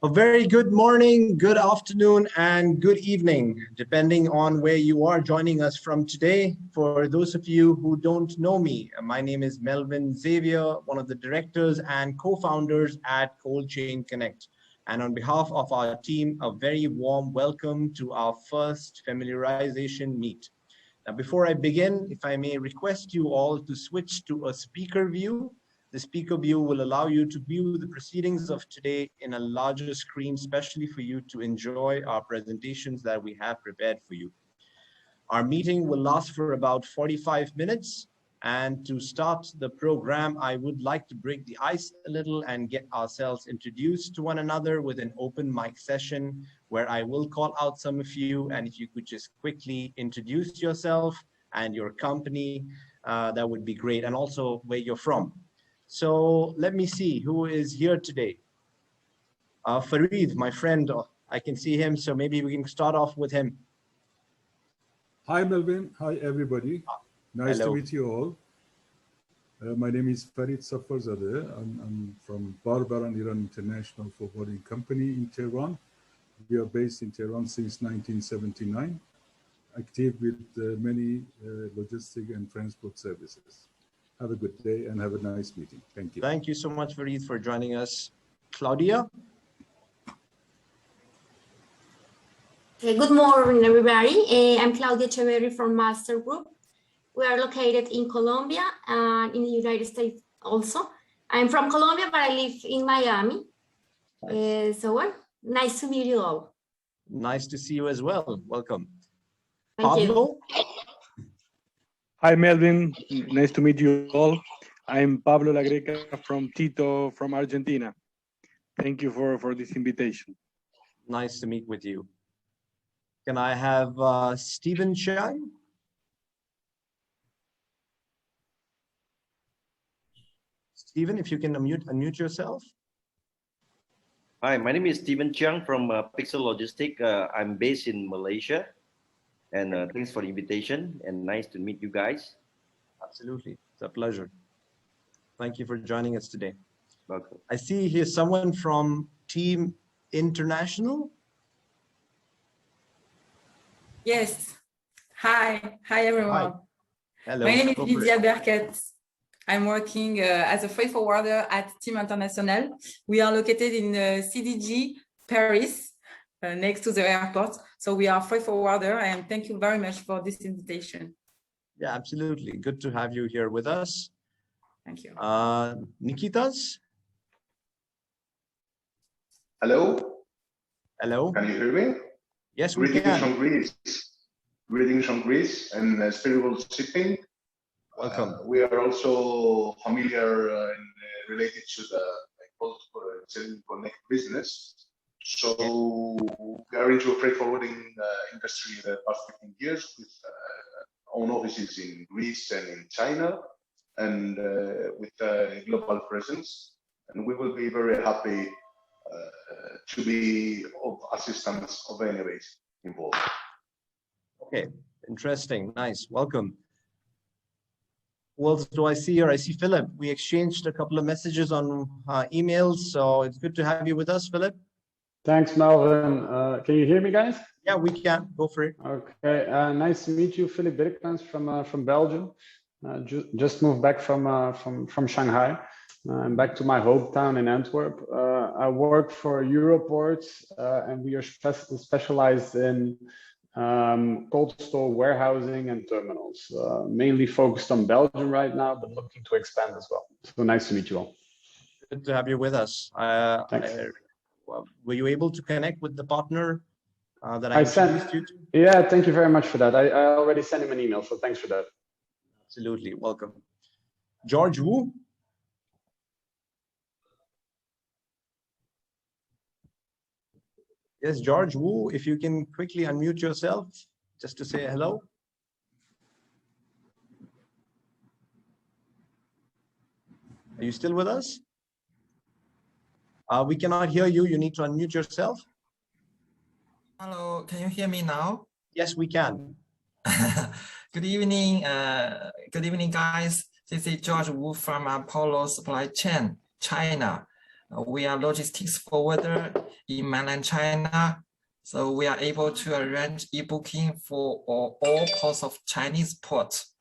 A very good morning, good afternoon, and good evening, depending on where you are joining us from today. For those of you who don't know me, my name is Melvin Xavier, one of the directors and co-founders at Cold Chain Connect. And on behalf of our team, a very warm welcome to our first familiarization meet. Now, before I begin, if I may request you all to switch to a speaker view. The speaker view will allow you to view the proceedings of today in a larger screen, especially for you to enjoy our presentations that we have prepared for you. Our meeting will last for about 45 minutes. And to start the program, I would like to break the ice a little and get ourselves introduced to one another with an open mic session where I will call out some of you. And if you could just quickly introduce yourself and your company, that would be great. And also where you're from. So let me see who is here today. Farid, my friend, I can see him. So maybe we can start off with him. Hi, Melvin. Hi, everybody. Nice Hello. to meet you all. My name is Farid Safarzadeh. I'm from Barbaran Iran International Forwarding Company in Tehran. We are based in Tehran since 1979, active with many logistic and transport services. Have a good day and have a nice meeting. Thank you. Thank you so much, Farid, for joining us. Claudia? Good morning, everybody. I'm Claudia Echeverri from Master Group. We are located in Colombia and in the United States also. I'm from Colombia, but I live in Miami. Nice to meet you all. Nice to see you as well. Welcome. Thank Pablo? you. Hi, Melvin. Nice to meet you all. I'm Pablo La Greca from Tito from Argentina. Thank you for this invitation. Nice to meet with you. Can I have Stephen Chang? Stephen, if you can unmute yourself. Hi, my name is Stephen Chiang from Pixel Logistic. I'm based in Malaysia. And thanks for the invitation and nice to meet you guys. Absolutely. It's a pleasure. Thank you for joining us today. Welcome. I see here someone from Team International. Yes. Hi. Hi, everyone. Hi. Hello. My name is Lydia Berket. I'm working as a freight forwarder at Team International. We are located in CDG, Paris, next to the airport. So we are freight forwarder, and thank you very much for this invitation. Yeah, absolutely. Good to have you here with us. Thank you. Nikitas? Hello? Hello? Can you hear me? Yes, we Greetings can. from Greece. Greetings from Greece and spiritual shipping. Welcome. We are also familiar and related to the Cold Chain Connect business. So we are into a freight forwarding industry the past 15 years with own offices in Greece and in China and with a global presence. And we will be very happy to be of assistance of any race involved. Okay, interesting, nice, welcome. Who else do I see here? I see Philip. We exchanged a couple of messages on emails, so it's good to have you with us, Philip. Thanks, Melvin. Can you hear me, guys? Yeah, we can. Go for it. Okay, nice to meet you, Philip Birkmans from Belgium. Just moved back from Shanghai. I'm back to my hometown in Antwerp. I work for Europort, and we are specialized in cold store warehousing and terminals, mainly focused on Belgium right now, but looking to expand as well. So nice to meet you all. Good to have you with us. Thanks. Were you able to connect with the partner that I introduced you to? Yeah, thank you very much for that. I already sent him an email, so thanks for that. Absolutely, welcome. George Wu? Yes, George Wu, if you can quickly unmute yourself just to say hello. Are you still with us? We cannot hear you. You need to unmute yourself. Hello, can you hear me now? Yes, we can. Good evening. Good evening, guys. This is George Wu from Apollo Supply Chain, China. We are logistics forwarder in mainland China. So we are able to arrange e-booking for all ports of Chinese ports.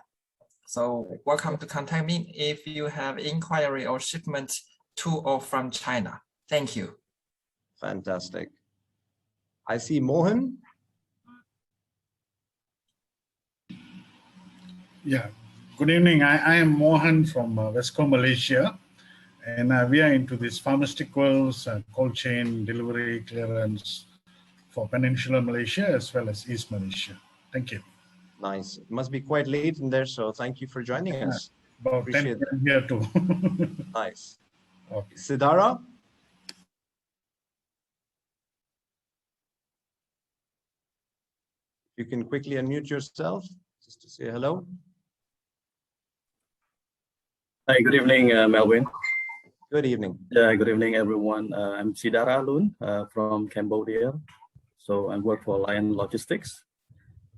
So welcome to contact me if you have inquiry or shipment to or from China. Thank you. Fantastic. I see Mohan. Yeah, good evening. I am Mohan from West Coast, Malaysia, and we are into this pharmaceuticals, cold chain delivery clearance for Peninsular Malaysia as well as East Malaysia. Thank you. Nice. It must be quite late in there, so thank you for joining us. About Appreciate 10 p.m. here too. Nice. Okay. Sidara? You can quickly unmute yourself just to say hello. Hi, good evening, Melvin. Good evening. Yeah, good evening, everyone. I'm Sidara Loon from Cambodia. So I work for Lion Logistics.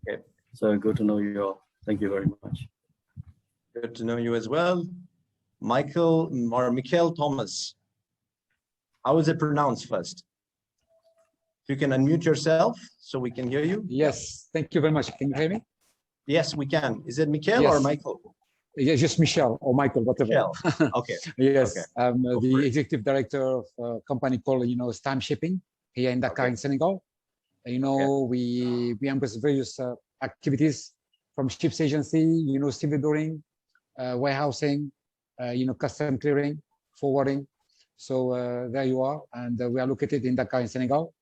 Okay. So good to know you all. Thank you very much. Good to know you as well. Michael Thomas. How is it pronounced first? If you can unmute yourself so we can hear you. Yes, thank you very much. Can you hear me? Yes, we can. Is it Michael Yes. or Michael? Yes, just Michelle or Michael, whatever. Michelle. Okay. Yes, Okay. I'm the executive director of a company called, Stam Shipping here in Dakar, in Senegal. We embrace various activities from ships agency, stevedoring, warehousing, custom clearing, forwarding. So there you are, and we are located in Dakar, in Senegal,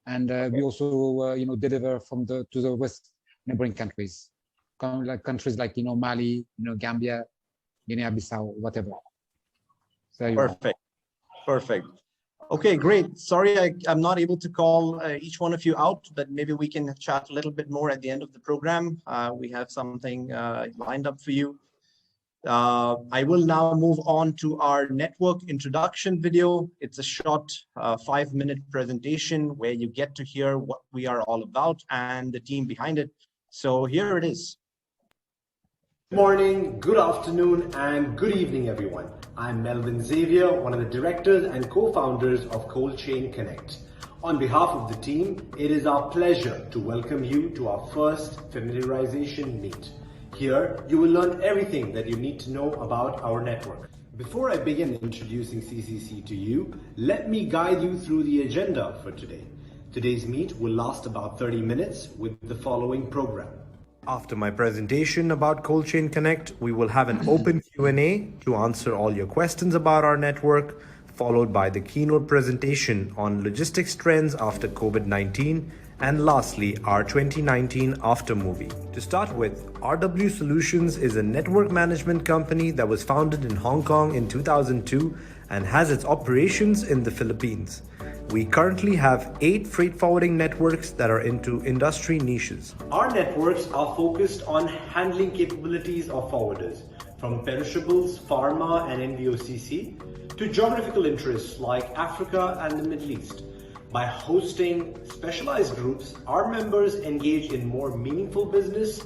and we also, deliver to the west neighboring countries, countries like Mali, Gambia, Guinea-Bissau, whatever. So Perfect. Okay, great. Sorry, I'm not able to call each one of you out, but maybe we can chat a little bit more at the end of the program. We have something lined up for you. I will now move on to our network introduction video. It's a short 5-minute presentation where you get to hear what we are all about and the team behind it. So here it is. Good morning, good afternoon, and good evening, everyone. I'm Melvin Xavier, one of the directors and co-founders of Cold Chain Connect. On behalf of the team, it is our pleasure to welcome you to our first familiarization meet. Here, you will learn everything that you need to know about our network. Before I begin introducing CCC to you, let me guide you through the agenda for today. Today's meet will last about 30 minutes with the following program. After my presentation about Cold Chain Connect, we will have an open Q&A to answer all your questions about our network, followed by the keynote presentation on logistics trends after COVID-19, and lastly, our 2019 after movie. To start with, RW Solutions is a network management company that was founded in Hong Kong in 2002 and has its operations in the Philippines. We currently have 8 freight forwarding networks that are into industry niches. Our networks are focused on handling capabilities of forwarders, from perishables, pharma and NVOCC, to geographical interests like Africa and the Middle East. By hosting specialized groups, our members engage in more meaningful business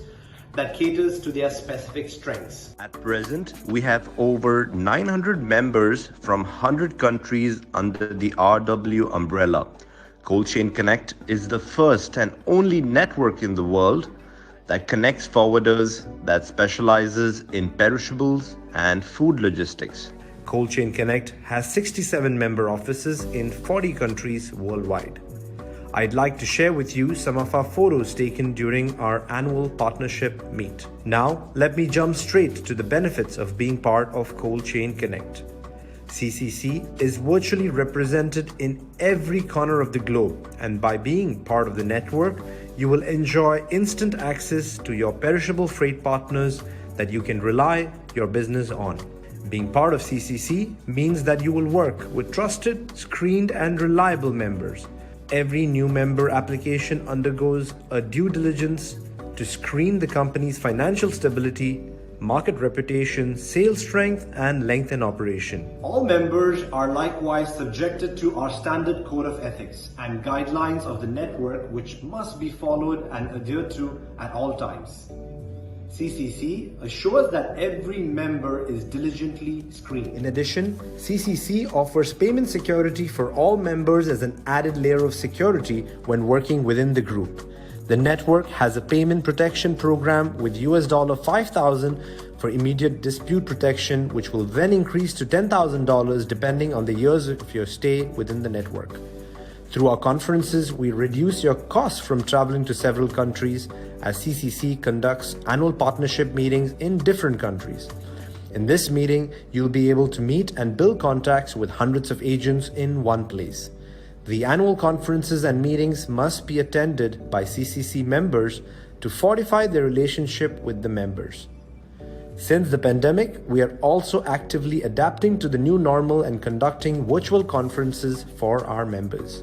that caters to their specific strengths. At present, we have over 900 members from 100 countries under the RW umbrella. Cold Chain Connect is the first and only network in the world that connects forwarders that specializes in perishables and food logistics. Cold Chain Connect has 67 member offices in 40 countries worldwide. I'd like to share with you some of our photos taken during our annual partnership meet. Now, let me jump straight to the benefits of being part of Cold Chain Connect. CCC is virtually represented in every corner of the globe, and by being part of the network, you will enjoy instant access to your perishable freight partners that you can rely your business on. Being part of CCC means that you will work with trusted, screened, and reliable members. Every new member application undergoes a due diligence to screen the company's financial stability, market reputation, sales strength, and length in operation. All members are likewise subjected to our standard code of ethics and guidelines of the network, which must be followed and adhered to at all times. CCC assures that every member is diligently screened. In addition, CCC offers payment security for all members as an added layer of security when working within the group. The network has a payment protection program with $5,000 for immediate dispute protection, which will then increase to $10,000 depending on the years of your stay within the network. Through our conferences, we reduce your costs from traveling to several countries as CCC conducts annual partnership meetings in different countries. In this meeting, you'll be able to meet and build contacts with hundreds of agents in one place. The annual conferences and meetings must be attended by CCC members to fortify their relationship with the members. Since the pandemic, we are also actively adapting to the new normal and conducting virtual conferences for our members.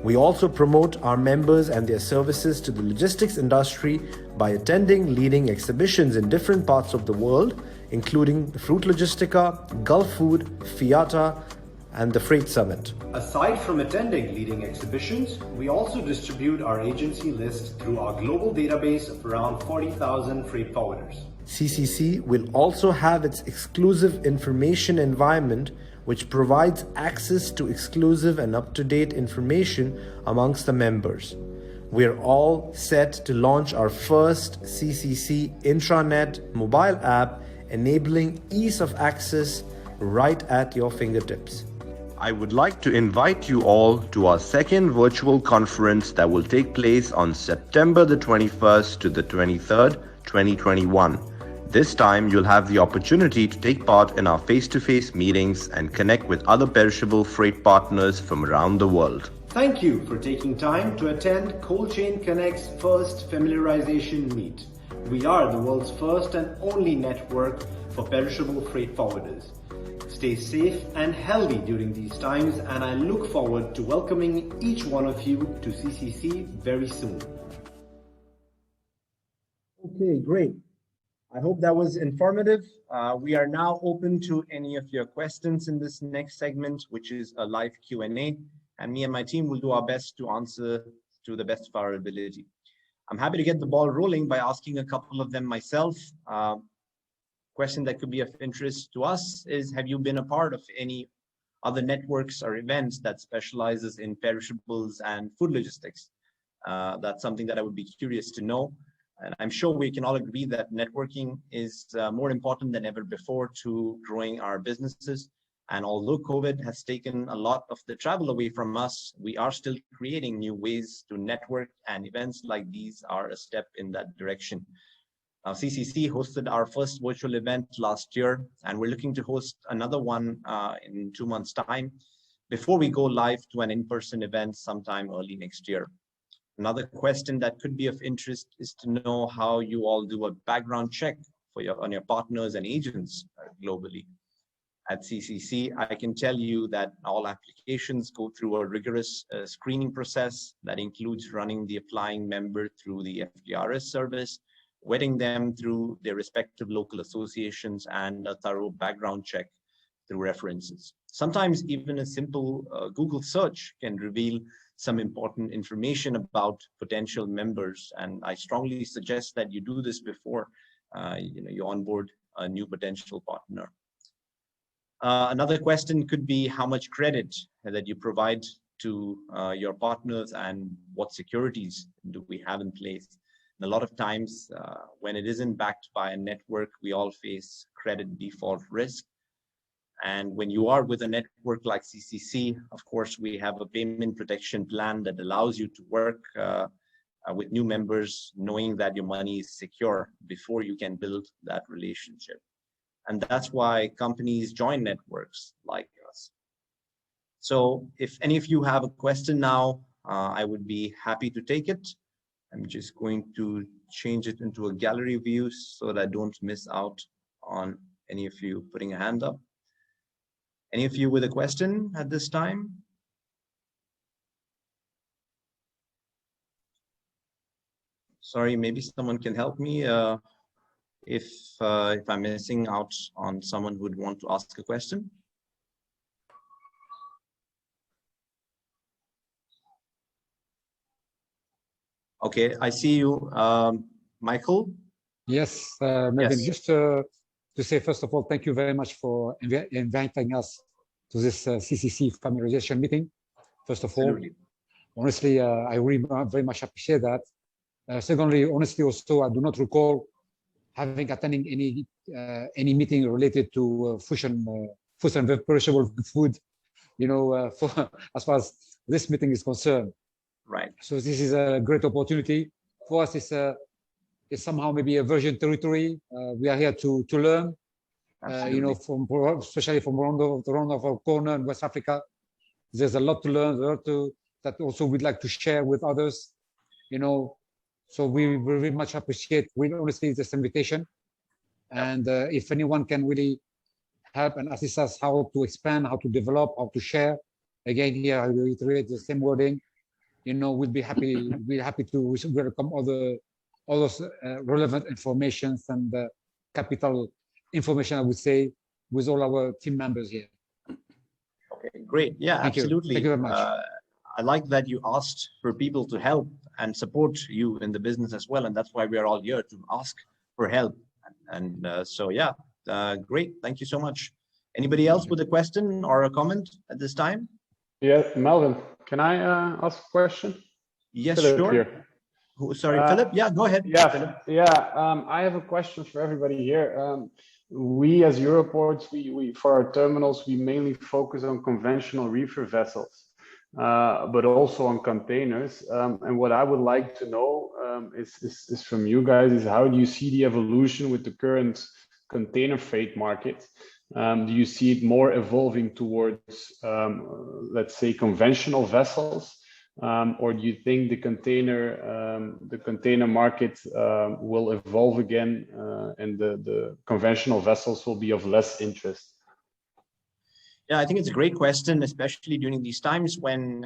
We also promote our members and their services to the logistics industry by attending leading exhibitions in different parts of the world, including Fruit Logistica, Gulf Food, FIATA, and the Freight Summit. Aside from attending leading exhibitions, we also distribute our agency list through our global database of around 40,000 freight forwarders. CCC will also have its exclusive information environment, which provides access to exclusive and up-to-date information amongst the members. We're all set to launch our first CCC intranet mobile app, enabling ease of access right at your fingertips. I would like to invite you all to our second virtual conference that will take place on September the 21st to the 23rd, 2021. This time, you'll have the opportunity to take part in our face-to-face meetings and connect with other perishable freight partners from around the world. Thank you for taking time to attend Cold Chain Connect's first familiarization meet. We are the world's first and only network for perishable freight forwarders. Stay safe and healthy during these times, and I look forward to welcoming each one of you to CCC very soon. Okay, great. I hope that was informative. We are now open to any of your questions in this next segment, which is a live Q&A, and me and my team will do our best to answer to the best of our ability. I'm happy to get the ball rolling by asking a couple of them myself. Question that could be of interest to us is, have you been a part of any other networks or events that specializes in perishables and food logistics? That's something that I would be curious to know. And I'm sure we can all agree that networking is more important than ever before to growing our businesses. And although COVID has taken a lot of the travel away from us, we are still creating new ways to network, and events like these are a step in that direction. CCC hosted our first virtual event last year, and we're looking to host another one in 2 months' time before we go live to an in-person event sometime early next year. Another question that could be of interest is to know how you all do a background check on your partners and agents globally. At CCC, I can tell you that all applications go through a rigorous screening process that includes running the applying member through the FDRS service, vetting them through their respective local associations, and a thorough background check through references. Sometimes even a simple Google search can reveal some important information about potential members, and I strongly suggest that you do this before you onboard a new potential partner. Another question could be how much credit that you provide to your partners and what securities do we have in place. And a lot of times when it isn't backed by a network, we all face credit default risk. And when you are with a network like CCC, of course, we have a payment protection plan that allows you to work with new members, knowing that your money is secure before you can build that relationship. And that's why companies join networks like us. So if any of you have a question now, I would be happy to take it. I'm just going to change it into a gallery view so that I don't miss out on any of you putting a hand up. Any of you with a question at this time? Sorry, maybe someone can help me if I'm missing out on someone who would want to ask a question. Okay, I see you, Michael. Yes, Melvin, Yes. just to say, first of all, thank you very much for inviting us to this CCC familiarization meeting. First of all, honestly, I really very much appreciate that. Secondly, honestly, also, I do not recall having attending any meeting related to food and perishable food, for as far as this meeting is concerned. Right. So this is a great opportunity for us. It's somehow maybe a virgin territory. We are here to learn, especially from around our corner in West Africa. There's a lot to learn, that also we'd like to share with others, So we very much appreciate, honestly, this invitation. And if anyone can really help and assist us how to expand, how to develop, how to share, again, here I reiterate the same wording. We'll be happy. We're happy to welcome all those relevant informations and capital information, I would say, with all our team members here. Okay, great. Yeah, Thank absolutely. You. Thank you very much. I like that you asked for people to help and support you in the business as well, and that's why we are all here, to ask for help. And so, yeah, great. Thank you so much. Anybody else with a question or a comment at this time? Yeah, Melvin, can I ask a question? Yes, Philip sure. Here. Sorry, Philip. Yeah, go ahead. Yeah, Philip. I have a question for everybody here. We as Euroports, we for our terminals, we mainly focus on conventional reefer vessels, but also on containers. And what I would like to know is from you guys is how do you see the evolution with the current container freight market? Do you see it more evolving towards, let's say, conventional vessels? Or do you think the container market will evolve again, and the conventional vessels will be of less interest? Yeah, I think it's a great question, especially during these times when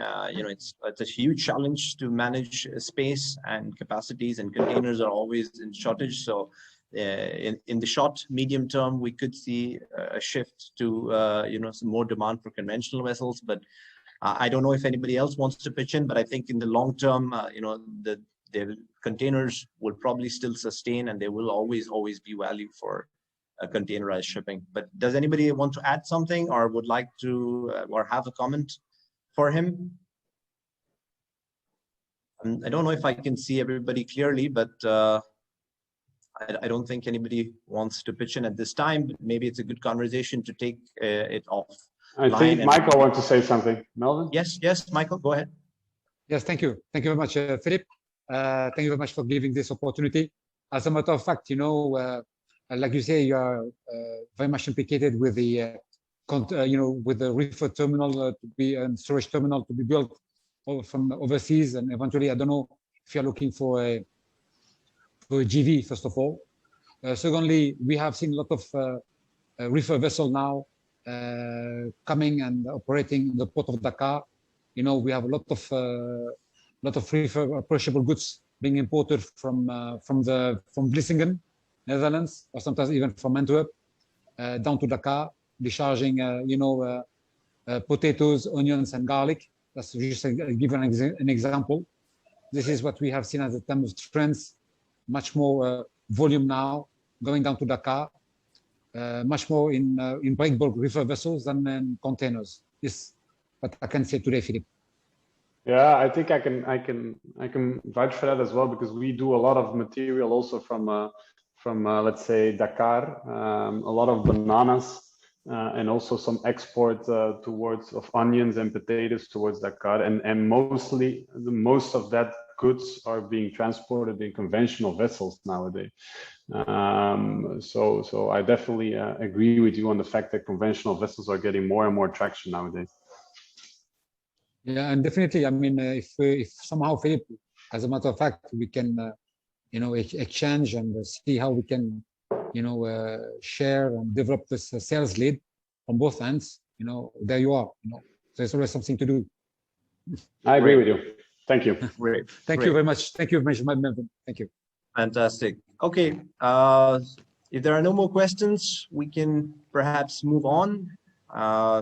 it's a huge challenge to manage space and capacities, and containers are always in shortage. So in the short, medium term, we could see a shift to some more demand for conventional vessels, but I don't know if anybody else wants to pitch in, but I think in the long term, the containers will probably still sustain, and there will always be value for containerized shipping. But does anybody want to add something, or would like to, or have a comment for him? I don't know if I can see everybody clearly, but I don't think anybody wants to pitch in at this time. But maybe it's a good conversation to take it off. I think Michael wants to say something. Melvin? Yes, Michael, go ahead. Yes, thank you. Thank you very much, Philip. Thank you very much for giving this opportunity. As a matter of fact, like you say, you are very much implicated with the, with the reefer terminal to be and storage terminal to be built from overseas, and eventually, I don't know if you're looking for a GV first of all. Secondly, we have seen a lot of reefer vessel now coming and operating in the port of Dakar. We have a lot of reefer perishable goods being imported from Vlissingen, Netherlands, or sometimes even from Antwerp down to Dakar, discharging potatoes, onions, and garlic. That's just to give an example. This is what we have seen as a term of trends. Much more volume now going down to Dakar. Much more in break bulk reefer vessels than in containers. This what I can say today, Philip. Yeah, I think I can vouch for that as well, because we do a lot of material also from let's say Dakar, a lot of bananas, and also some export of onions and potatoes towards Dakar, and most of that goods are being transported in conventional vessels nowadays. So I definitely agree with you on the fact that conventional vessels are getting more and more traction nowadays. Yeah, and definitely, I mean, if somehow, Philip, as a matter of fact, we can, exchange and see how we can, share and develop this sales lead on both ends, there you are, there's always something to do. I agree with you. Thank you. Great. Thank you very much. Thank you very much, Melvin. Thank you. Fantastic. Okay. If there are no more questions, we can perhaps move on.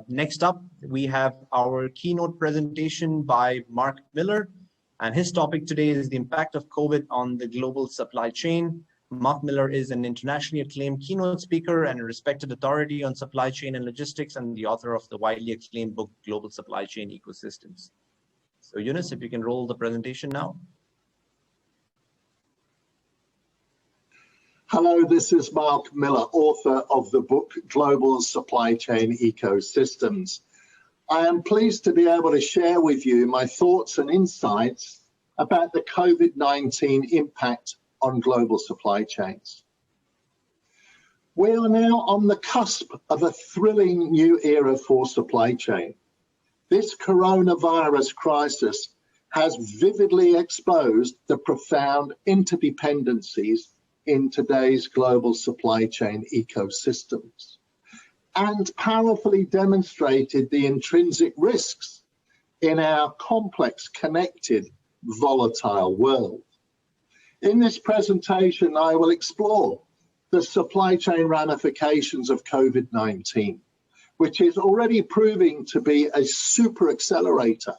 Next up, we have our keynote presentation by Mark Miller, and his topic today is the impact of COVID on the global supply chain, Mark Miller is an internationally acclaimed keynote speaker and a respected authority on supply chain and logistics, and the author of the widely acclaimed book, Global Supply Chain Ecosystems. So Yunus, if you can roll the presentation now. Hello, this is Mark Miller, author of the book, Global Supply Chain Ecosystems. I am pleased to be able to share with you my thoughts and insights about the COVID-19 impact on global supply chains. We are now on the cusp of a thrilling new era for supply chain. This coronavirus crisis has vividly exposed the profound interdependencies in today's global supply chain ecosystems and powerfully demonstrated the intrinsic risks in our complex, connected, volatile world. In this presentation, I will explore the supply chain ramifications of COVID-19, which is already proving to be a super accelerator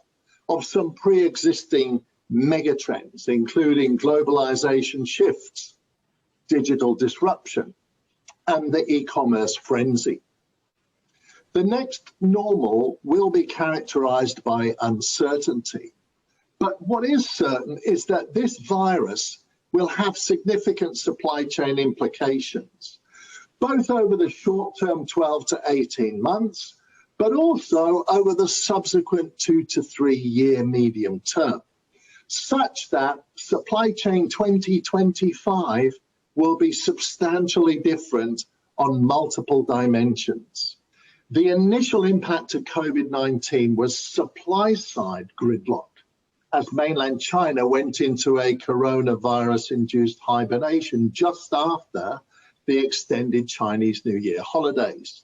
of some pre-existing megatrends, including globalization shifts, digital disruption, and the e-commerce frenzy. The next normal will be characterized by uncertainty. But what is certain is that this virus will have significant supply chain implications, both over the short term 12 to 18 months, but also over the subsequent 2 to 3 year medium term, such that supply chain 2025 will be substantially different on multiple dimensions. The initial impact of COVID-19 was supply-side gridlock, as mainland China went into a coronavirus-induced hibernation just after the extended Chinese New Year holidays.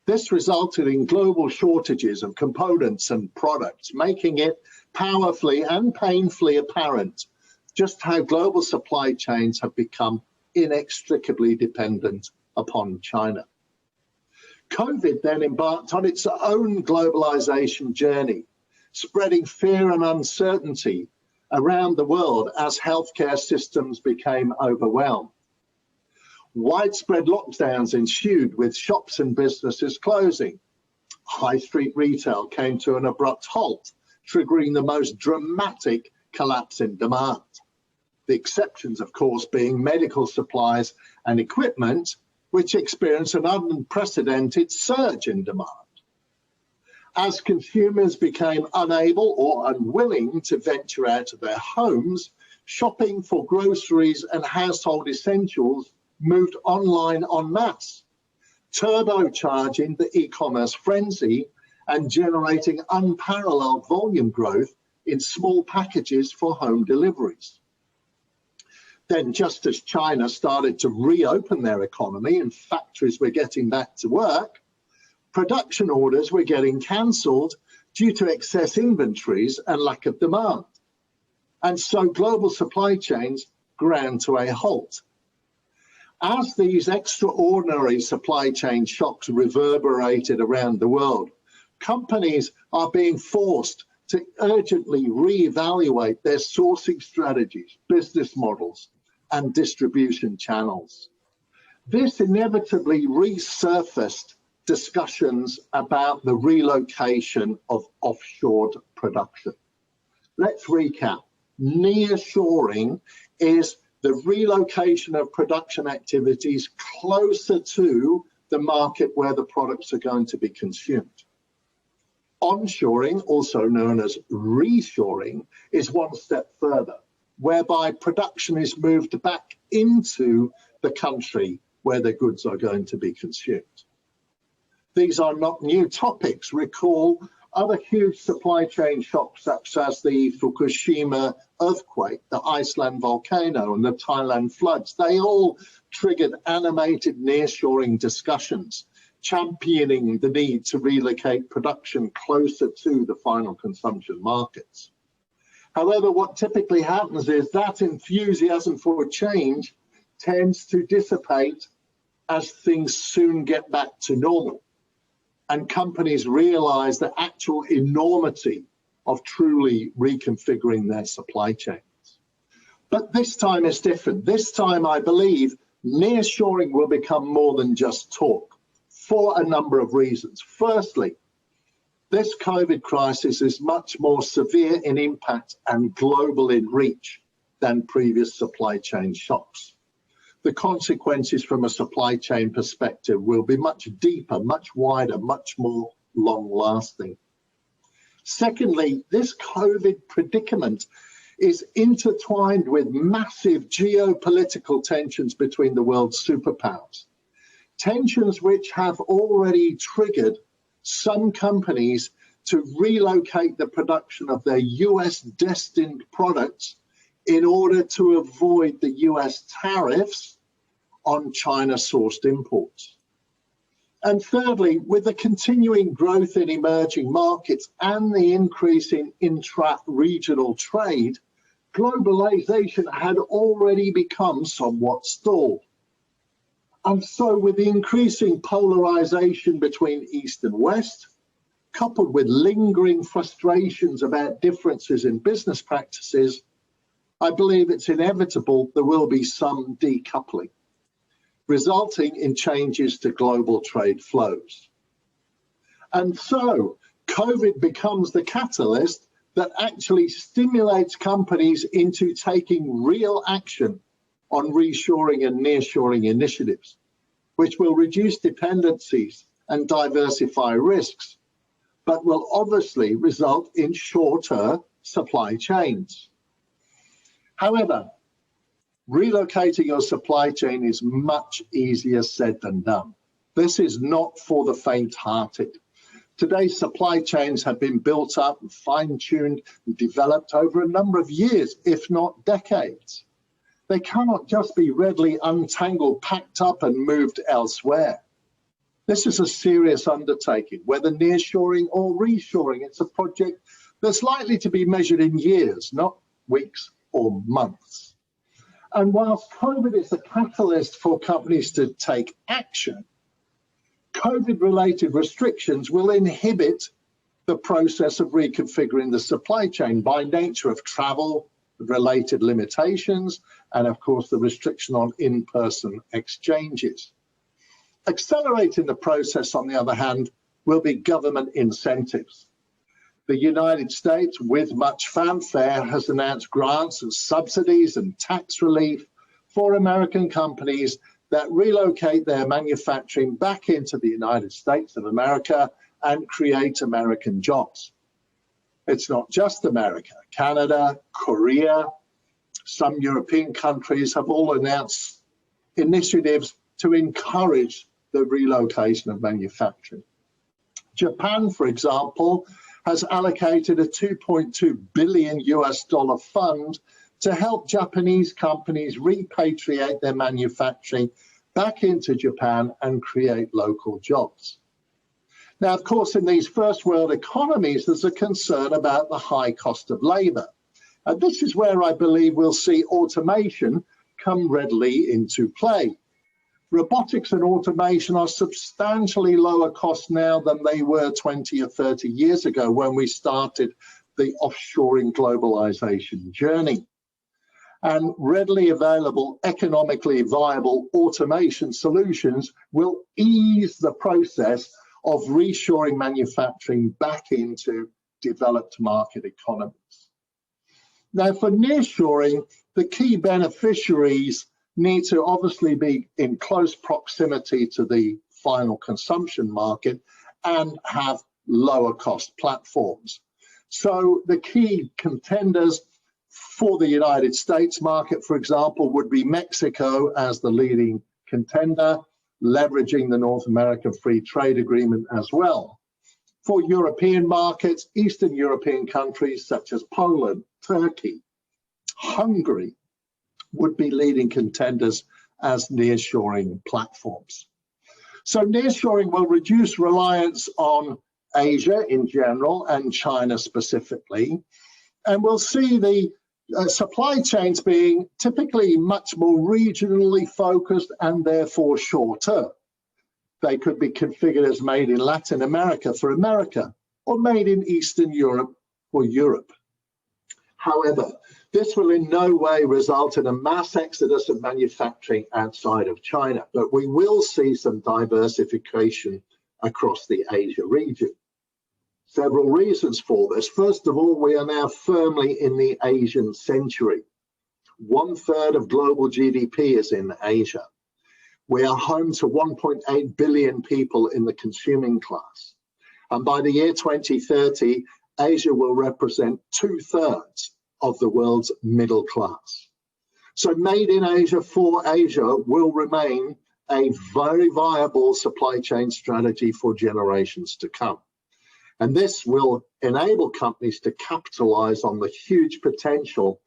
This resulted in global shortages of components and products, making it powerfully and painfully apparent just how global supply chains have become inextricably dependent upon China. COVID then embarked on its own globalization journey, spreading fear and uncertainty around the world as healthcare systems became overwhelmed. Widespread lockdowns ensued, with shops and businesses closing. High street retail came to an abrupt halt, triggering the most dramatic collapse in demand. The exceptions, of course, being medical supplies and equipment, which experienced an unprecedented surge in demand. As consumers became unable or unwilling to venture out of their homes, shopping for groceries and household essentials moved online en masse, turbocharging the e-commerce frenzy and generating unparalleled volume growth in small packages for home deliveries. Then, just as China started to reopen their economy and factories were getting back to work, production orders were getting cancelled due to excess inventories and lack of demand. And so global supply chains ground to a halt. As these extraordinary supply chain shocks reverberated around the world, companies are being forced to urgently reevaluate their sourcing strategies, business models, and distribution channels. This inevitably resurfaced discussions about the relocation of offshored production. Let's recap. Nearshoring is the relocation of production activities closer to the market where the products are going to be consumed. Onshoring, also known as reshoring, is one step further, whereby production is moved back into the country where the goods are going to be consumed. These are not new topics. Recall other huge supply chain shocks such as the Fukushima earthquake, the Iceland volcano, and the Thailand floods. They all triggered animated nearshoring discussions, championing the need to relocate production closer to the final consumption markets. However, what typically happens is that enthusiasm for change tends to dissipate as things soon get back to normal, and companies realize the actual enormity of truly reconfiguring their supply chains. But this time is different. This time, I believe, nearshoring will become more than just talk for a number of reasons. Firstly, this COVID crisis is much more severe in impact and global in reach than previous supply chain shocks. The consequences from a supply chain perspective will be much deeper, much wider, much more long-lasting. Secondly, this COVID predicament is intertwined with massive geopolitical tensions between the world's superpowers. Tensions which have already triggered some companies to relocate the production of their US destined products in order to avoid the US tariffs on China sourced imports. And thirdly, with the continuing growth in emerging markets and the increase in intra-regional trade, globalization had already become somewhat stalled. And so with the increasing polarization between East and West, coupled with lingering frustrations about differences in business practices, I believe it's inevitable there will be some decoupling, resulting in changes to global trade flows. And so COVID becomes the catalyst that actually stimulates companies into taking real action on reshoring and nearshoring initiatives, which will reduce dependencies and diversify risks, but will obviously result in shorter supply chains. However, relocating your supply chain is much easier said than done. This is not for the faint-hearted. Today's supply chains have been built up and fine-tuned and developed over a number of years, if not decades. They cannot just be readily untangled, packed up and moved elsewhere. This is a serious undertaking, whether nearshoring or reshoring. It's a project that's likely to be measured in years, not weeks or months. And whilst COVID is a catalyst for companies to take action, COVID-related restrictions will inhibit the process of reconfiguring the supply chain by nature of travel, related limitations, and of course the restriction on in-person exchanges. Accelerating the process, on the other hand, will be government incentives. The United States, with much fanfare, has announced grants and subsidies and tax relief for American companies that relocate their manufacturing back into the United States of America and create American jobs. It's not just America. Canada, Korea, some European countries have all announced initiatives to encourage the relocation of manufacturing. Japan, for example, has allocated a $2.2 billion fund to help Japanese companies repatriate their manufacturing back into Japan and create local jobs. Now, of course, in these first world economies, there's a concern about the high cost of labor. And this is where I believe we'll see automation come readily into play. Robotics and automation are substantially lower cost now than they were 20 or 30 years ago when we started the offshoring globalization journey. And readily available, economically viable automation solutions will ease the process of reshoring manufacturing back into developed market economies. Now, for nearshoring, the key beneficiaries need to obviously be in close proximity to the final consumption market and have lower cost platforms. So the key contenders for the United States market, for example, would be Mexico as the leading contender, leveraging the North American Free Trade Agreement as well. For European markets, Eastern European countries such as Poland, Turkey, Hungary would be leading contenders as nearshoring platforms. So nearshoring will reduce reliance on Asia in general and China specifically, and we'll see the supply chains being typically much more regionally focused and therefore shorter. They could be configured as made in Latin America for America or made in Eastern Europe for Europe. However, this will in no way result in a mass exodus of manufacturing outside of China, but we will see some diversification across the Asia region. Several reasons for this. First of all, we are now firmly in the Asian century. 1/3 of global GDP is in Asia. We are home to 1.8 billion people in the consuming class. And by the year 2030, Asia will represent 2/3 of the world's middle class. So made in Asia for Asia will remain a very viable supply chain strategy for generations to come. And this will enable companies to capitalize on the huge potential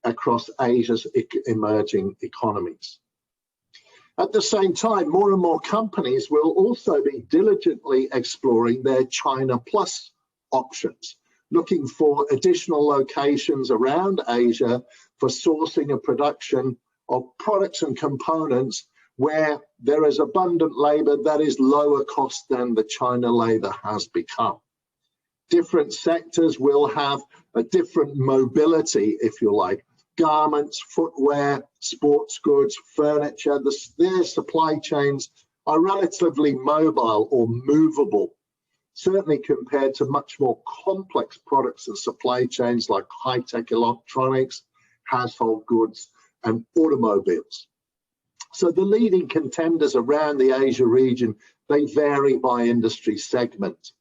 across Asia's emerging economies. At the same time, more and more companies will also be diligently exploring their China Plus options, looking for additional locations around Asia for sourcing and production of products and components where there is abundant labor that is lower cost than the China labor has become. Different sectors will have a different mobility, if you like. Garments, footwear, sports goods, furniture, their supply chains are relatively mobile or movable, certainly compared to much more complex products and supply chains like high-tech electronics, household goods, and automobiles. So the leading contenders around the Asia region, they vary by industry segment.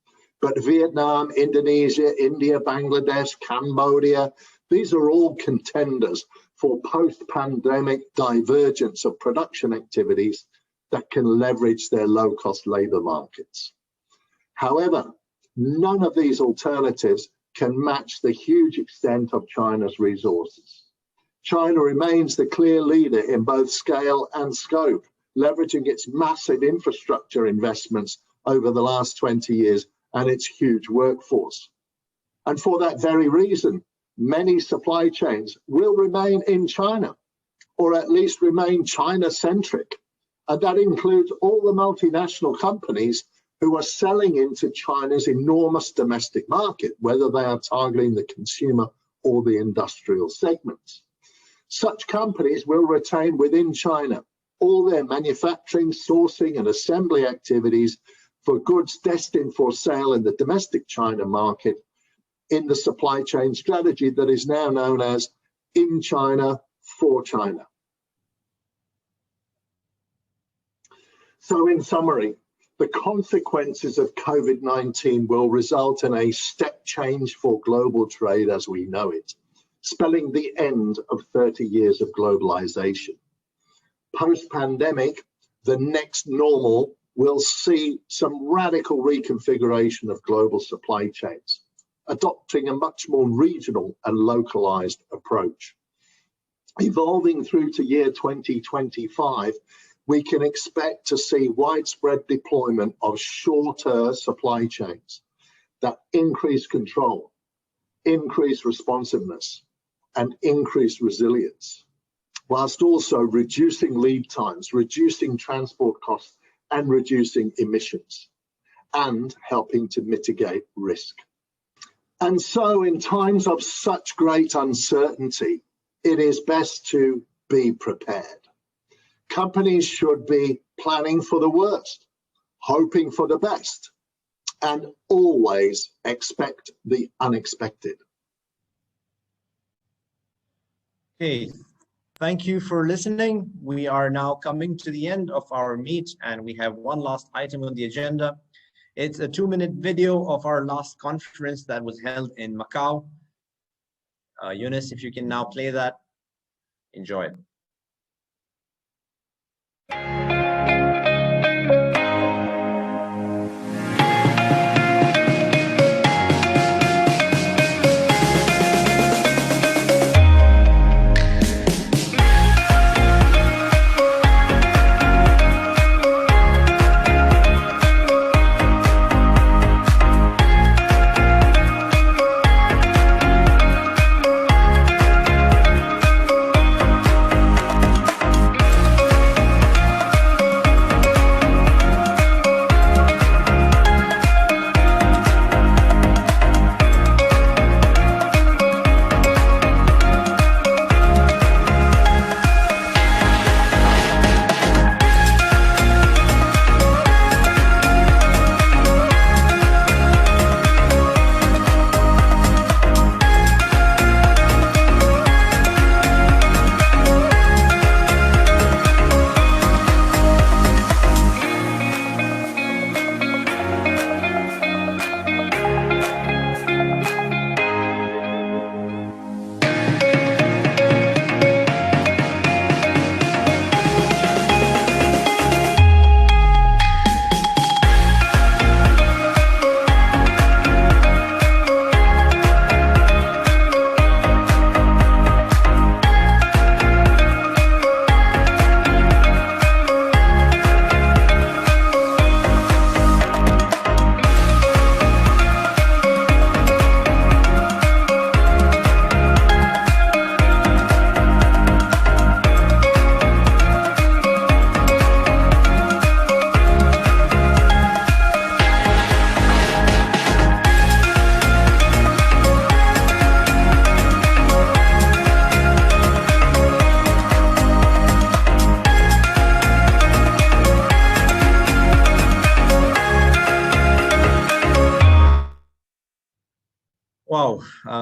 But Vietnam, Indonesia, India, Bangladesh, Cambodia, these are all contenders for post-pandemic divergence of production activities that can leverage their low-cost labor markets. However, none of these alternatives can match the huge extent of China's resources. China remains the clear leader in both scale and scope, leveraging its massive infrastructure investments over the last 20 years and its huge workforce. And for that very reason, many supply chains will remain in China, or at least remain China-centric. And that includes all the multinational companies who are selling into China's enormous domestic market, whether they are targeting the consumer or the industrial segments. Such companies will retain within China all their manufacturing, sourcing, and assembly activities for goods destined for sale in the domestic China market in the supply chain strategy that is now known as in China for China. So in summary, the consequences of COVID-19 will result in a step change for global trade as we know it, spelling the end of 30 years of globalization. Post-pandemic, the next normal will see some radical reconfiguration of global supply chains, adopting a much more regional and localized approach. Evolving through to year 2025, we can expect to see widespread deployment of shorter supply chains that increase control, increase responsiveness, and increase resilience, whilst also reducing lead times, reducing transport costs, and reducing emissions, and helping to mitigate risk. And so in times of such great uncertainty, it is best to be prepared. Companies should be planning for the worst, hoping for the best, and always expect the unexpected. Okay, thank you for listening. We are now coming to the end of our meet, and we have one last item on the agenda. It's a 2-minute video of our last conference that was held in Macau. Eunice, if you can now play that, enjoy it.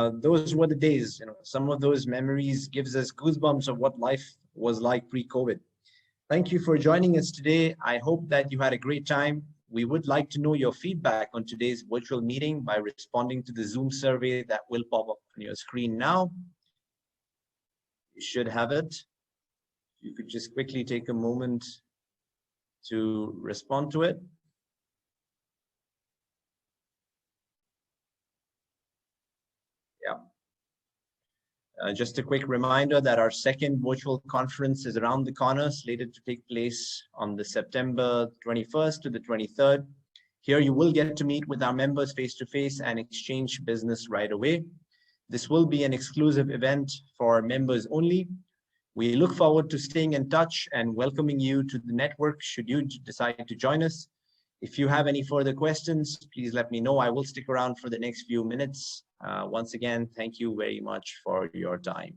those were the days. Some of those memories gives us goosebumps of what life was like pre-COVID. Thank you for joining us today. I hope that you had a great time. We would like to know your feedback on today's virtual meeting by responding to the Zoom survey that will pop up on your screen now. You should have it. You could just quickly take a moment to respond to it. Yeah. Just a quick reminder that our second virtual conference is around the corner, slated to take place on the September 21st to the 23rd. Here you will get to meet with our members face-to-face and exchange business right away. This will be an exclusive event for members only. We look forward to staying in touch and welcoming you to the network should you decide to join us. If you have any further questions, please let me know. I will stick around for the next few minutes. Once again, thank you very much for your time.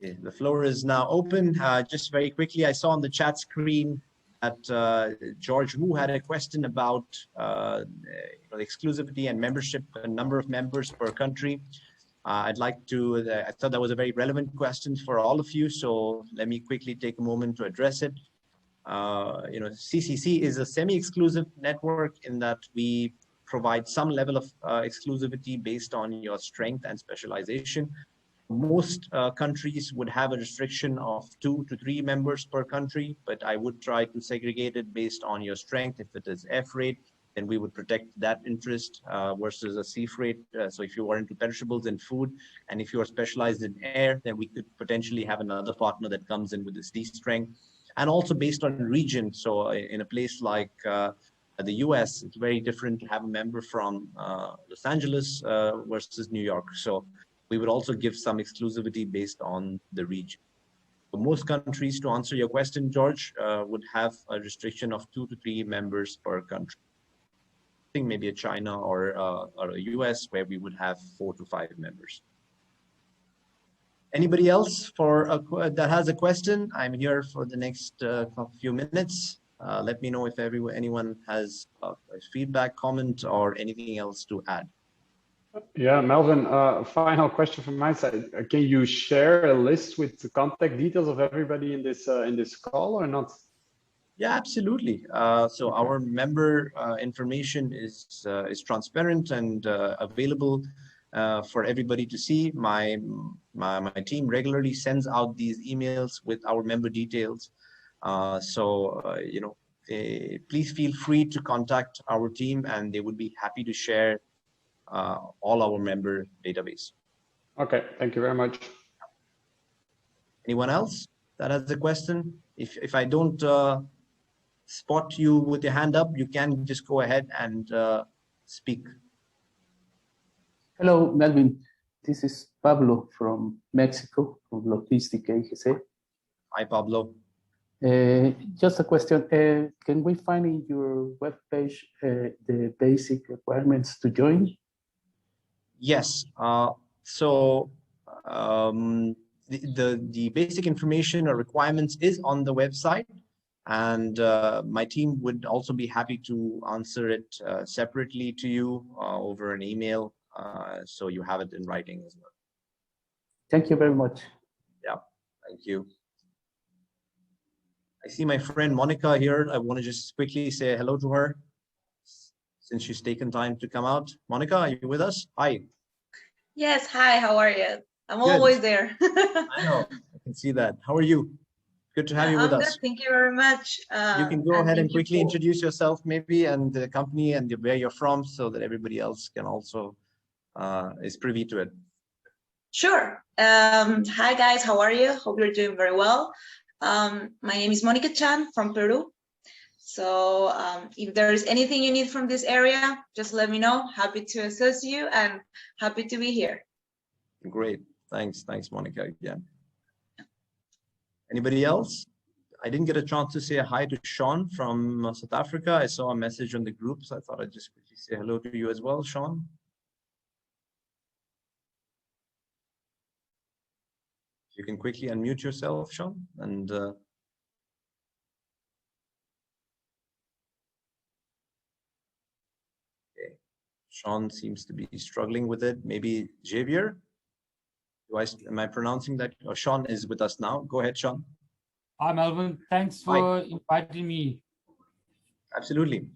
The floor is now open. Just very quickly, I saw on the chat screen that George Wu had a question about the exclusivity and membership, a number of members per country. I thought that was a very relevant question for all of you, so let me quickly take a moment to address it. CCC is a semi-exclusive network in that we provide some level of exclusivity based on your strength and specialization. Most countries would have a restriction of 2 to 3 members per country, but I would try to segregate it based on your strength. If it is air freight, then we would protect that interest versus a sea freight. So if you are into perishables and food, and if you are specialized in air, then we could potentially have another partner that comes in with the sea strength. And also based on region. So in a place like the US, it's very different to have a member from Los Angeles versus New York. So we would also give some exclusivity based on the region. So most countries, to answer your question, George, would have a restriction of 2 to 3 members per country. I think maybe a China or a US where we would have 4 to 5 members. Anybody else that has a question? I'm here for the next few minutes. Let me know if anyone has a feedback, comment, or anything else to add. Yeah, Melvin, final question from my side. Can you share a list with the contact details of everybody in this call or not? Yeah, absolutely. So our member information is transparent and available for everybody to see. My team regularly sends out these emails with our member details. Please feel free to contact our team, and they would be happy to share all our member database. Okay, thank you very much. Anyone else that has a question? If I don't spot you with your hand up, you can just go ahead and speak. Hello, Melvin. This is Pablo from Mexico, from Logistic AGC. Hi, Pablo. Just a question. Can we find in your webpage the basic requirements to join? Yes. The basic information or requirements is on the website, and my team would also be happy to answer it separately to you over an email, so you have it in writing as well. Thank you very much. Yeah, thank you. I see my friend Monica here. I want to just quickly say hello to her since she's taken time to come out. Monica, are you with us? Hi. Yes, hi, how are you? I'm Good. always there. I know, I can see that. How are you? Good to have you with I'm us. good, thank you very much. You can go ahead and quickly introduce yourself maybe and the company and where you're from so that everybody else can also is privy to it. Sure. Hi guys, how are you? Hope you're doing very well. My name is Monica Chan from Peru. So if there is anything you need from this area, just let me know. Happy to assist you and happy to be here. Great. Thanks, Monica, again. Anybody else? I didn't get a chance to say hi to Sean from South Africa. I saw a message on the group, so I thought I'd just quickly say hello to you as well, Sean. You can quickly unmute yourself, Sean, and Sean seems to be struggling with it. Maybe Javier? Am I pronouncing that? Oh, Sean is with us now. Go ahead, Sean. Hi, Melvin. Thanks for inviting me. Absolutely.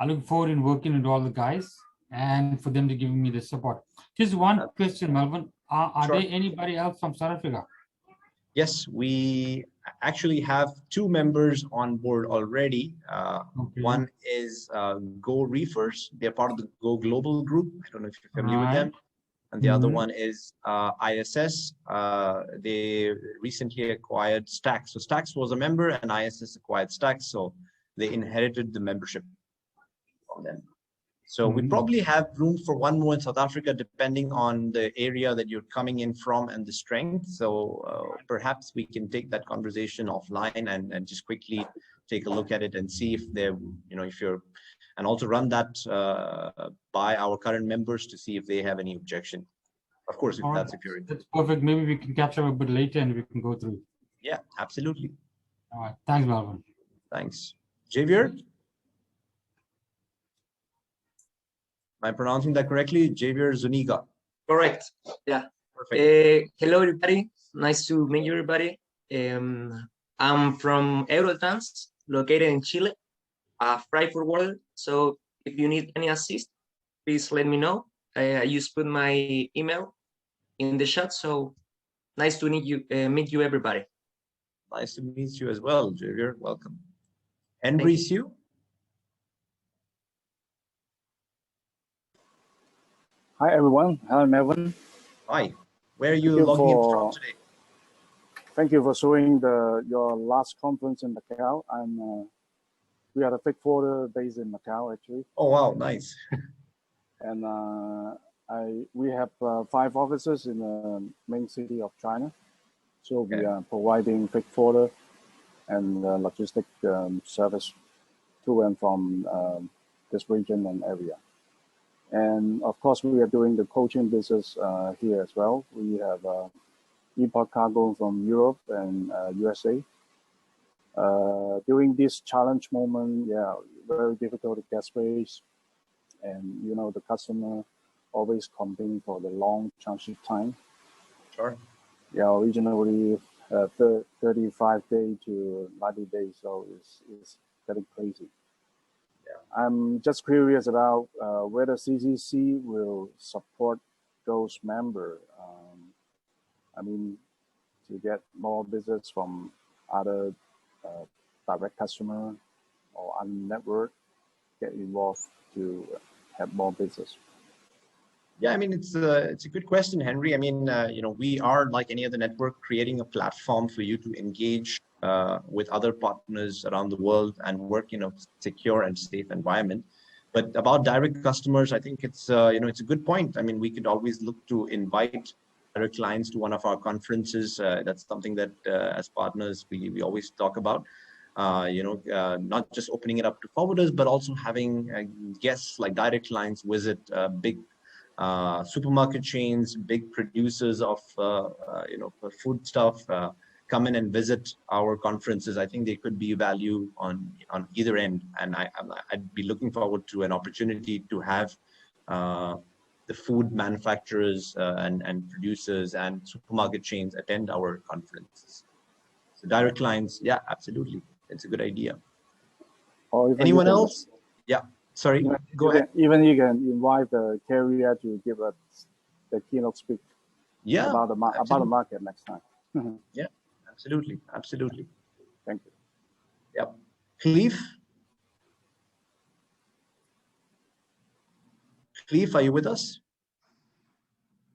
I look forward in working with all the guys and for them to give me the support. Just one question, Melvin. Are Sure. there anybody else from South Africa? Yes, we actually have 2 members on board already. One is Go Reefers. They're part of the Go Global group. I don't know if you're familiar with them. And the other one is ISS. They recently acquired Stax. So Stax was a member and ISS acquired Stax. So they inherited the membership from them. So we probably have room for one more in South Africa, depending on the area that you're coming in from and the strength. So perhaps we can take that conversation offline and just quickly take a look at it and see if they're, if you're, and also run that by our current members to see if they have any objection. Of course, if that's if you're in. That's perfect. Maybe we can catch up a bit later and we can go through. Yeah, absolutely. All right. Thanks, Melvin. Thanks. Javier? Am I pronouncing that correctly? Javier Zuniga. Correct. Yeah. Perfect. Hello, everybody. Nice to meet you, everybody. I'm from Eurotrans, located in Chile, a freight forwarder. So if you need any assist, please let me know. I just put my email in the chat. So nice to meet you, everybody. Nice to meet you as well, Javier. Welcome. Henry Sue? Hi, everyone. Hello, Melvin. Hi. Where are you logging in from today? Thank you for showing your last conference in Macau. We are a freight forwarder based in Macau, actually. Oh, wow. Nice. And we have 5 offices in the main city of China. So we are providing freight forwarder and logistic service to and from this region and area. And of course, we are doing the coaching business here as well. We have import cargo from Europe and USA. During this challenge moment, very difficult to get space. And, the customer always complain for the long transit time. Sure. Yeah, originally 35 days to 90 days, so it's getting crazy. I'm just curious about whether CCC will support those members. To get more business from other direct customer or other network, get involved to have more business. Yeah, it's a good question, Henry. We are, like any other network, creating a platform for you to engage with other partners around the world and work in a secure and safe environment. But about direct customers, I think it's it's a good point. We could always look to invite direct clients to one of our conferences. That's something that as partners we always talk about. Not just opening it up to forwarders, but also having guests like direct clients visit big supermarket chains, big producers of food stuff, come in and visit our conferences. I think there could be value on either end, and I'd be looking forward to an opportunity to have the food manufacturers and producers and supermarket chains attend our conferences. So direct clients, yeah, absolutely, it's a good idea. Anyone else? Yeah. Sorry, go ahead. Even you can invite the carrier to give us the keynote speak about the market next time. Yeah, absolutely. Thank you. Yep. Cleve? Cleve, are you with us?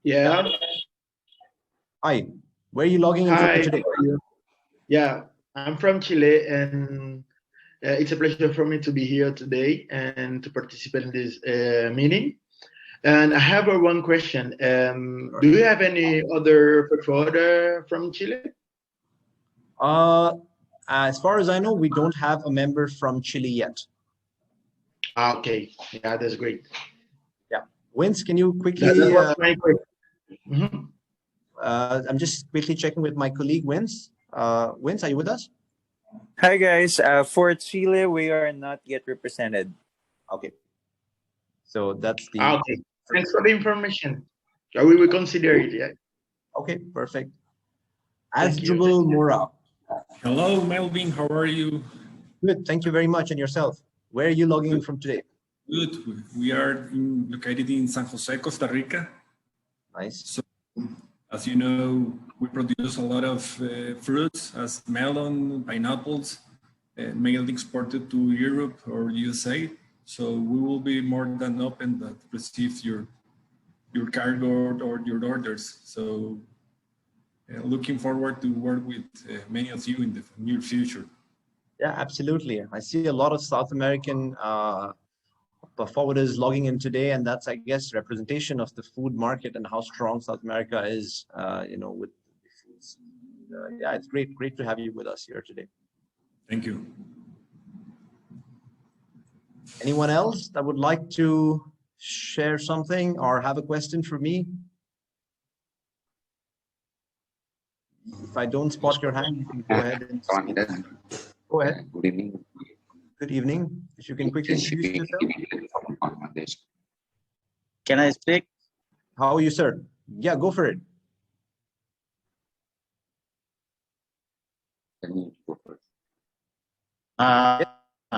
Yeah. Hi. Where are you logging in from today? Yeah, I'm from Chile, and it's a pleasure for me to be here today and to participate in this meeting. And I have one question. Do you have any other forwarder from Chile? As far as I know, we don't have a member from Chile yet. Okay, yeah, that's great. Yeah, Vince, can you quickly? That was my question. I'm just quickly checking with my colleague, Vince. Vince, are you with us? Hi guys, for Chile, we are not yet represented. Okay. So that's the. Okay. Thanks for the information. We will consider it. Yeah. Okay, perfect. Thank you. Asdrubal Mora. Hello, Melvin. How are you? Good. Thank you very much. And yourself? Where are you logging in from today? Good. We are located in San Jose, Costa Rica. Nice. So, as you know, we produce a lot of fruits as melon, pineapples, mainly exported to Europe or USA. So we will be more than open that receives your cargo or your orders. So looking forward to work with many of you in the near future. Yeah, absolutely. I see a lot of South American forwarders logging in today, and that's, I guess, representation of the food market and how strong South America is, with the foods. Yeah, it's great to have you with us here today. Thank you. Anyone else that would like to share something or have a question for me? If I don't spot your hand, you can go ahead and speak. Go ahead. Good evening. Good evening. If you can quickly introduce yourself. Can I speak? How are you, sir? Yeah, go for it.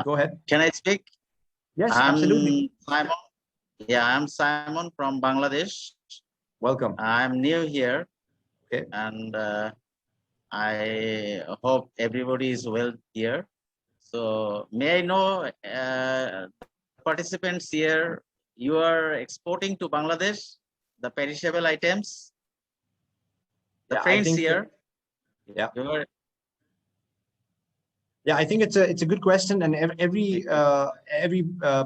Go ahead. Can I speak? Yes, absolutely. Simon. Yeah, I'm Simon from Bangladesh. Welcome. I'm new here. Okay. And I hope everybody is well here. So may I know participants here, you are exporting to Bangladesh the perishable items? The Yeah, friends here. Yeah. You are, yeah, I think it's a good question, and every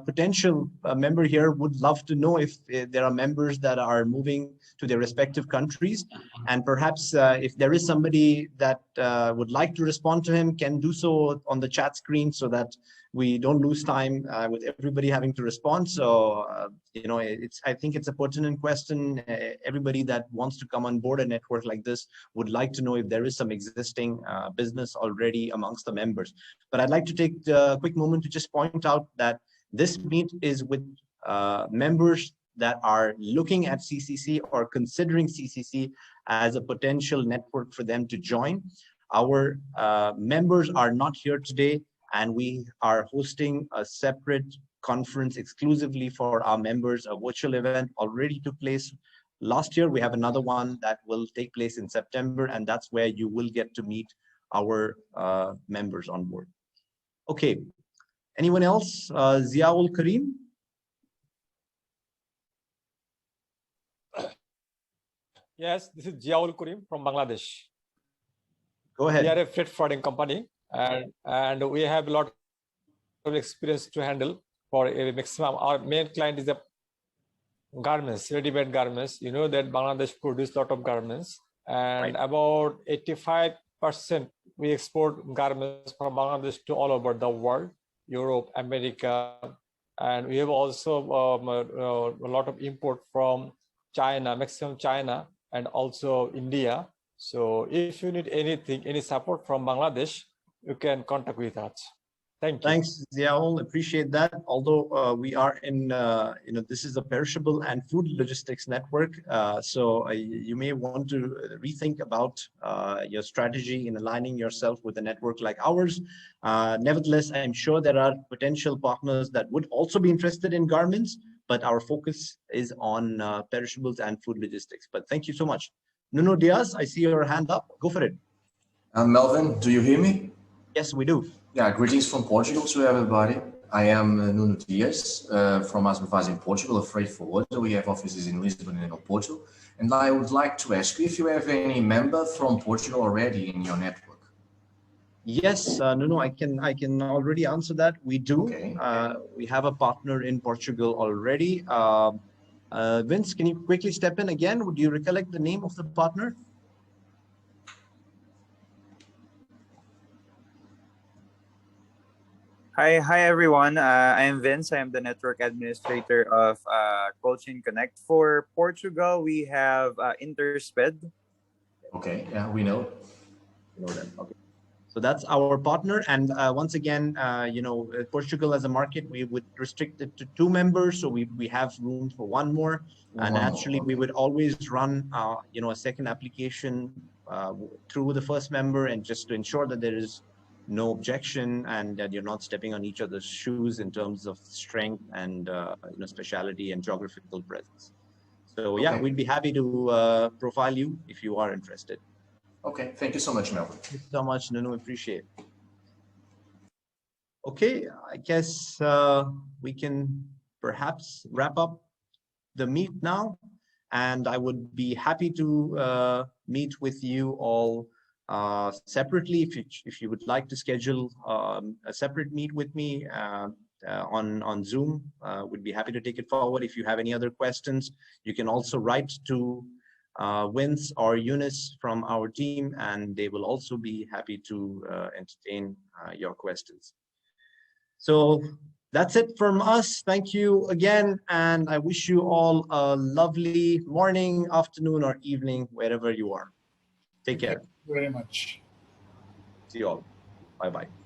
potential member here would love to know if there are members that are moving to their respective countries, and perhaps if there is somebody that would like to respond to him, can do so on the chat screen so that we don't lose time with everybody having to respond. So I think it's a pertinent question. Everybody that wants to come on board a network like this would like to know if there is some existing business already amongst the members. But I'd like to take a quick moment to just point out that this meet is with members that are looking at CCC or considering CCC as a potential network for them to join. Our members are not here today, and we are hosting a separate conference exclusively for our members. A virtual event already took place last year. We have another one that will take place in September, and that's where you will get to meet our members on board. Okay, anyone else? Ziaul Karim? Yes, this is Ziaul Karim from Bangladesh. Go ahead. We are a freight forwarding company, and we have a lot of experience to handle for a maximum. Our main client is the garments, ready-made garments. You know that Bangladesh produces a lot of garments, and about 85% we export garments from Bangladesh to all over the world, Europe, America, and we have also a lot of import from China, maximum China, and also India. So if you need anything, any support from Bangladesh, you can contact with us. Thank you. Thanks, Ziaul. Appreciate that. Although we are in, this is a perishable and food logistics network. So you may want to rethink about your strategy in aligning yourself with a network like ours. Nevertheless, I'm sure there are potential partners that would also be interested in garments, but our focus is on perishables and food logistics. But thank you so much. Nuno Diaz, I see your hand up. Go for it. Melvin, do you hear me? Yes, we do. Yeah, greetings from Portugal to everybody. I am Nuno Diaz from Asmavaz in Portugal, a freight forwarder. We have offices in Lisbon and Porto. And I would like to ask you if you have any member from Portugal already in your network. Yes, Nuno, I can already answer that. We do. Okay. We have a partner in Portugal already. Vince, can you quickly step in again? Would you recollect the name of the partner? Hi everyone. I am Vince. I am the network administrator of Cold Chain Connect. For Portugal, we have Intersped. Okay, yeah, we know. You know that. Okay. So that's our partner. And once again, Portugal as a market, we would restrict it to 2 members. So we have room for 1 more. And naturally, we would always run, a second application through the first member, and just to ensure that there is no objection and that you're not stepping on each other's shoes in terms of strength and speciality and geographical presence. So yeah, we'd be happy to profile you if you are interested. Okay, thank you so much, Melvin. Thank you so much, Nunu, appreciate it. Okay, I guess we can perhaps wrap up the meet now, and I would be happy to meet with you all separately if you would like to schedule a separate meet with me on Zoom. Would be happy to take it forward. If you have any other questions, you can also write to Vince or Eunice from our team, and they will also be happy to entertain your questions. So that's it from us. Thank you again, and I wish you all a lovely morning, afternoon, or evening, wherever you are. Take care. Thank you very much. See you all. Bye-bye.